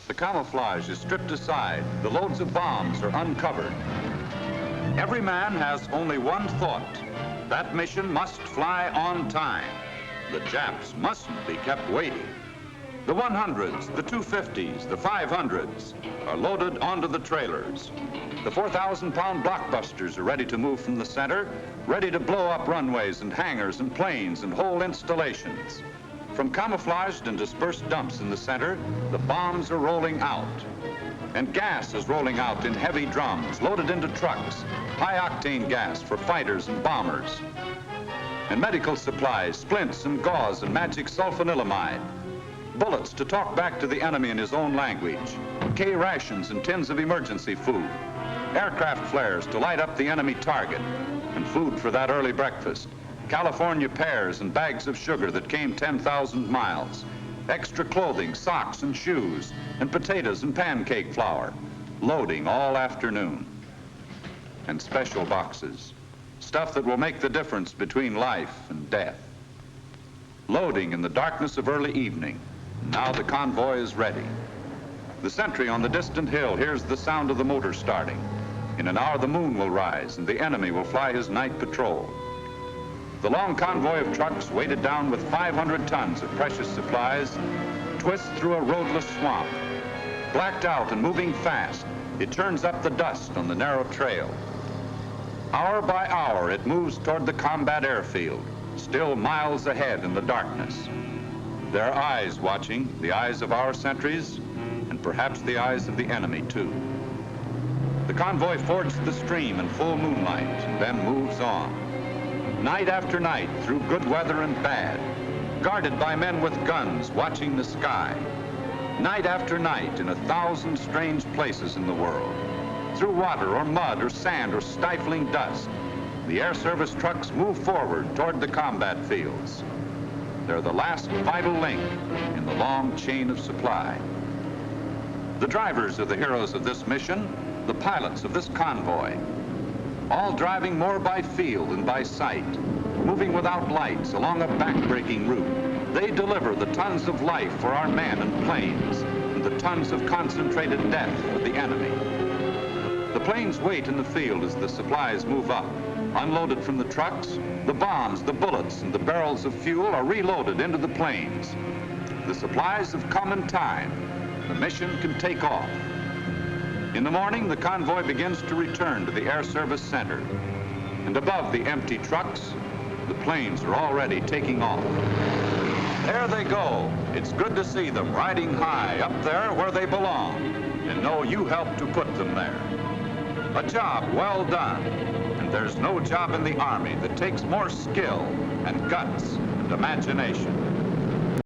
The camouflage is stripped aside. The loads of bombs are uncovered. Every man has only one thought. That mission must fly on time. The Japs mustn't be kept waiting. The 100s, the 250s, the 500s are loaded onto the trailers. The 4,000-pound blockbusters are ready to move from the center, ready to blow up runways and hangars and planes and whole installations. From camouflaged and dispersed dumps in the center, the bombs are rolling out. And gas is rolling out in heavy drums, loaded into trucks, high-octane gas for fighters and bombers. And medical supplies, splints and gauze and magic sulfanilamide. Bullets to talk back to the enemy in his own language. K rations and tins of emergency food. Aircraft flares to light up the enemy target. And food for that early breakfast. California pears and bags of sugar that came 10,000 miles. Extra clothing, socks and shoes, and potatoes and pancake flour. Loading all afternoon. And special boxes. Stuff that will make the difference between life and death. Loading in the darkness of early evening. Now the convoy is ready. The sentry on the distant hill hears the sound of the motor starting. In an hour the moon will rise and the enemy will fly his night patrol. The long convoy of trucks, weighted down with 500 tons of precious supplies, twists through a roadless swamp. Blacked out and moving fast, it turns up the dust on the narrow trail. Hour by hour, it moves toward the combat airfield, still miles ahead in the darkness. There are eyes watching, the eyes of our sentries, and perhaps the eyes of the enemy, too. The convoy fords the stream in full moonlight, then moves on. Night after night, through good weather and bad, guarded by men with guns watching the sky. Night after night in 1,000 strange places in the world. Through water or mud or sand or stifling dust, the air service trucks move forward toward the combat fields. They're the last vital link in the long chain of supply. The drivers are the heroes of this mission, the pilots of this convoy. All driving more by feel than by sight, moving without lights along a backbreaking route. They deliver the tons of life for our men and planes, and the tons of concentrated death for the enemy. The planes wait in the field as the supplies move up. Unloaded from the trucks, the bombs, the bullets, and the barrels of fuel are reloaded into the planes. The supplies have come in time. The mission can take off. In the morning, the convoy begins to return to the Air Service Center. And above the empty trucks, the planes are already taking off. There they go. It's good to see them riding high up there where they belong and know you helped to put them there. A job well done. And there's no job in the Army that takes more skill and guts and imagination.